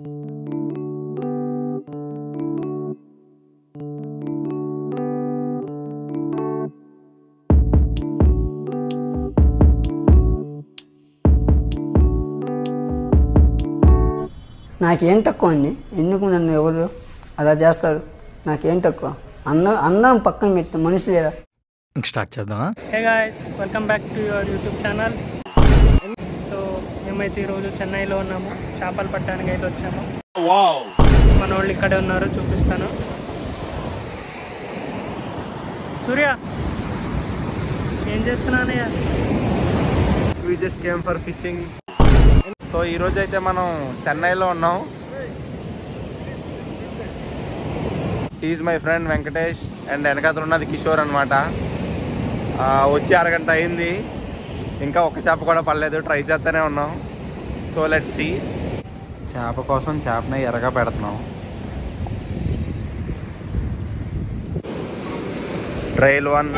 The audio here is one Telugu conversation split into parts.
నాకేం తక్కువ అండి? ఎందుకు నన్ను ఎవరు అలా చేస్తారు? నాకేం తక్కువ? అందరం పక్కన పెట్టిన మనిషి లేదా? స్టార్ట్ చేద్దామా? Hey guys, welcome back to your YouTube channel. So మేమైతే ఈరోజు చెన్నైలో ఉన్నాము, చేపలు పట్టడానికి అయితే వచ్చాము. మన వాళ్ళు ఇక్కడే ఉన్నారు, చూపిస్తాను. సూర్య, ఏం చేస్తున్నానయ్యా? We just came for fishing. So ఈరోజు అయితే మనం చెన్నైలో ఉన్నాం. Is my friend Venkatesh and వెనకాతలు ఉన్నది కిషోర్ అనమాట. వచ్చి అరగంట అయింది, ఇంకా ఒక చేప కూడా పడలేదు. ట్రై చేస్తూనే ఉన్నాం. So let's see. చేప కోసం చేపని ఎర్రగా పెడుతున్నాం. ట్రయల్ 1.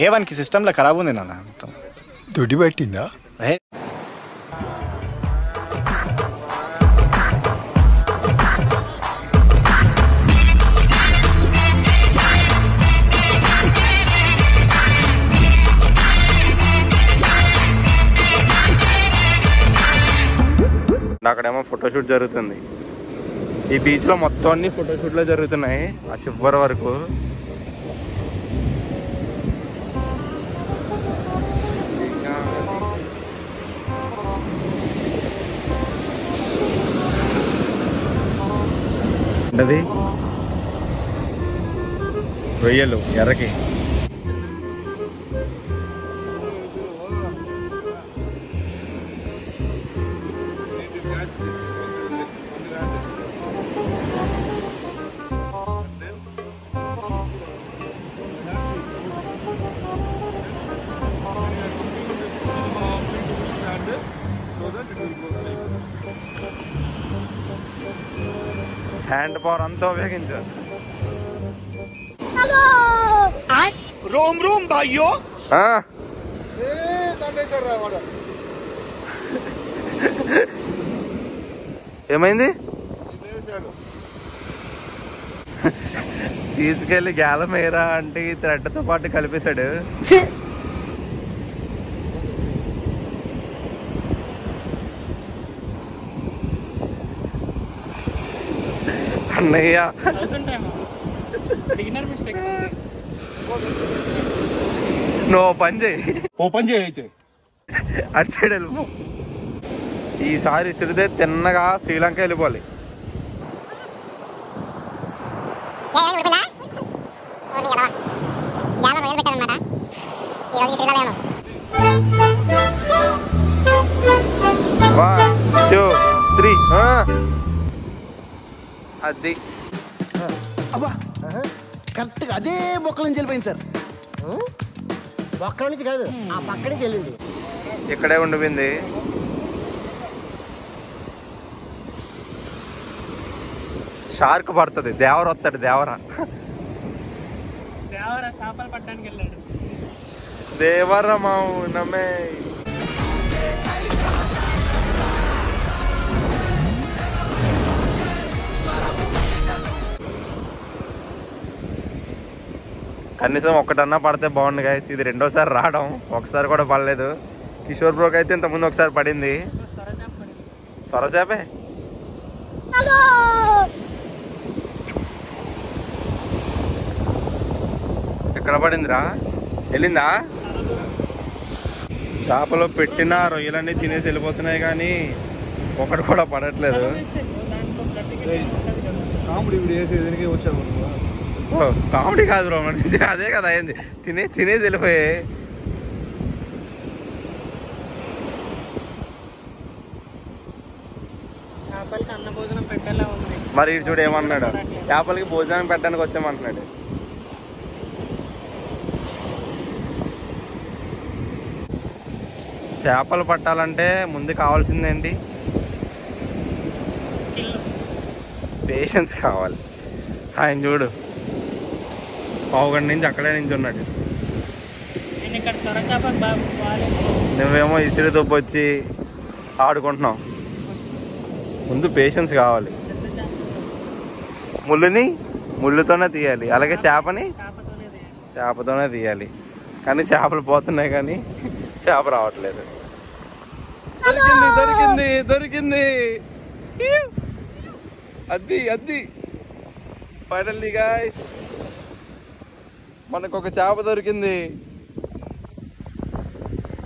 A1 की सिस्टम ला खराब ఉంది నాన్న. మొత్తం దొడ్డి పట్టిందా? అక్కడేమో ఫోటోషూట్ జరుగుతుంది. ఈ బీచ్ లో మొత్తం అన్ని ఫోటోషూట్లో జరుగుతున్నాయి ఆ చివరి వరకు. అది రొయ్యలు ఎర్రకి. హ్యాండ్ పవర్ అంతా ఉపయోగించారు. రోమ్ రోమ్ భాయ్యో. ఏమైంది? తీసుకెళ్ళి గ్యాలం వేయరా అంటే థ్రెడ్తో పాటు కలిపేశాడు. అన్నయ్య నువ్వు పని చేయి, అయితే అటు సైడ్ వెళ్ళిపో. ఈసారి సిరిదే తిన్నగా శ్రీలంక వెళ్ళిపోవాలి. One, two, three. అది అబ్బా, కరెక్ట్గా అదే బొక్కల నుంచి వెళ్ళిపోయింది సార్. బొక్కల నుంచి కాదు, ఆ పక్క నుంచి వెళ్ళింది. ఇక్కడే ఉండిపోయింది. షార్క్ పడుతుంది. దేవర వస్తాడు. దేవర చేపలు పట్టడానికి వెళ్ళాడు. దేవర మౌనమే. కనీసం ఒక్కటన్నా పడితే బాగుంది గైస్. ఇది రెండోసారి రావడం, ఒకసారి కూడా పడలేదు. కిషోర్ బ్రోకి అయితే ఇంతకుముందు ఒకసారి పడింది. సొరచేపే. ఎక్కడ పడిందిరా? వెళ్ళిందా? చేపలో పెట్టిన రొయ్యలన్నీ తినేసి వెళ్ళిపోతున్నాయి కానీ ఒకటి కూడా పడట్లేదు. కామెడీ కాదు బ్రో, అదే కదా అయింది. తినేసి వెళ్ళిపోయాయి. చేపలకి అన్న భోజనం పెట్టేలా ఉంది. మరి చూడు ఏమన్నాడు, చేపలకి భోజనం పెట్టడానికి వచ్చామంటున్నాడు. చేపలు పట్టాలంటే ముందు కావాల్సిందేంటి? పేషెన్స్ కావాలి. ఆయన చూడు, పావుగంట నుంచి అక్కడే నుంచి ఉన్నాడు. నేను ఇక్కడ సొరచాపకు బాగాలేదు. నువ్వేమో ఇసిరి దొబ్బొచ్చి ఆడుకుంటున్నావు. ముందు పేషెన్స్ కావాలి. ముళ్ళుతోనే తీయాలి, అలాగే చేపతోనే తీయాలి. కానీ చేపలు పోతున్నాయి కానీ చేప రావట్లేదు. దొరికింది. అద్ది ఫైనల్లీ గాయ్స్ మనకు ఒక చేప దొరికింది.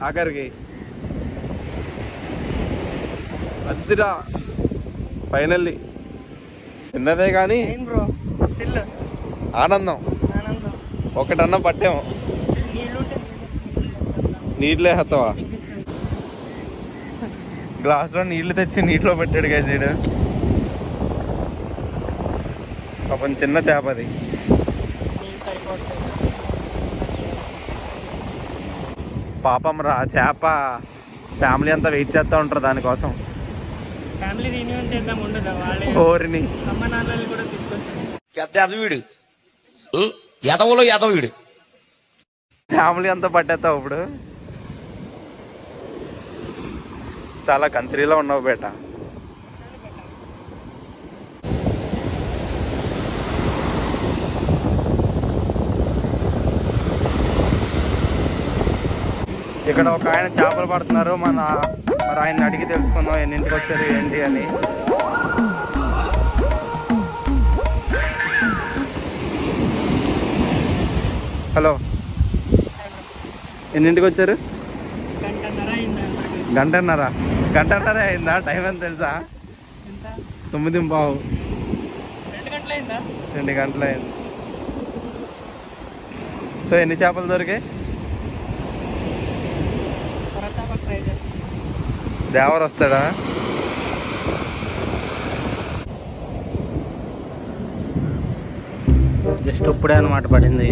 ఆఖరికి అద్దిరా ఫైనల్లీ. చిన్నదే కానీ ఆనందం. ఒకటన్నా పట్టాము. నీళ్ళే హత్తవా? గ్లాసులో నీళ్లు తెచ్చి నీటిలో పెట్టాడు కదా సీడు. పాపం చిన్న చేప అది. పాపం రా చేప. ఫ్యామిలీ అంతా వెయిట్ చేస్తూ ఉంటారు దానికోసం. ఫ్యామిలీ రిన్యూన్ చేద్దాం ఉండదా వాళ్ళే. ఓరిని అమ్మ నాన్నలు కూడా తీసుకొచ్చి పెద్ద ఎదవీడు, ఎదవలో ఎదవీడు. ఫ్యామిలీ అంతా పట్టేస్తావు ఇప్పుడు. చాలా కంట్రీలో ఉన్నావు బేట. ఇక్కడ ఒక ఆయన చేపలు పడుతున్నారు. మరి ఆయన అడిగి తెలుసుకుందాం ఎన్నింటికి వచ్చారు ఏంటి అని. హలో, ఎన్నింటికి వచ్చారు? గంటన్నర అయిందా? టైం ఎంత తెలుసా? 9:15. 2 గంటలు అయింది. సో ఎన్ని చేపలు దొరికాయి? దేవర్ వస్తాడా? జస్ట్ ఇప్పుడే అన్నమాట పడింది.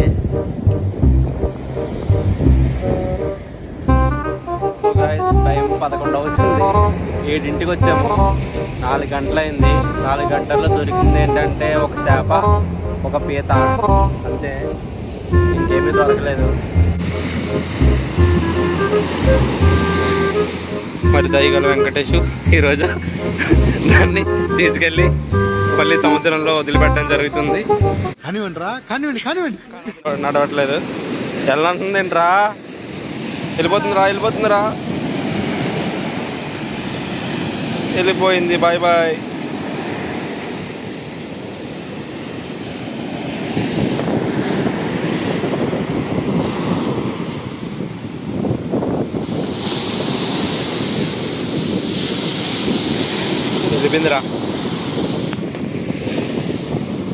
సో గైస్ టైం 11 అవుతుంది. 7ంటికి వచ్చాము. 4 గంటలైంది. 4 గంటల్లో దొరికింది ఏంటంటే ఒక చేప, ఒక పీత, అంతే. ఇంకేమీ దొరకలేదు. మరి దయగల వెంకటేష్ ఈరోజు దాన్ని తీసుకెళ్ళి మళ్ళీ సముద్రంలో వదిలిపెట్టడం జరుగుతుంది. నడవట్లేదు. వెళ్ళంటుందేంట్రా? వెళ్ళిపోతుందిరా. వెళ్ళిపోయింది. Bye bye. వెళ్ళిపోయిందిరా.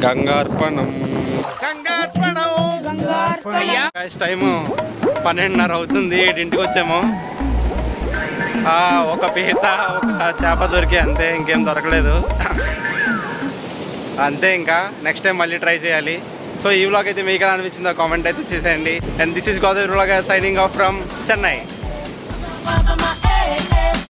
గంగార్పణం. టైము 12:30 అవుతుంది. 7ంటికి వచ్చాము. ఒక పీత, ఒక చేప దొరికి, అంతే. ఇంకేం దొరకలేదు. అంతే. ఇంకా నెక్స్ట్ టైం మళ్ళీ ట్రై చేయాలి. సో ఈ వ్లాగ్ అయితే మీకు ఎలా అనిపించిందో కామెంట్ అయితే చేసేయండి. And this is Godavari vlog signing off from Chennai.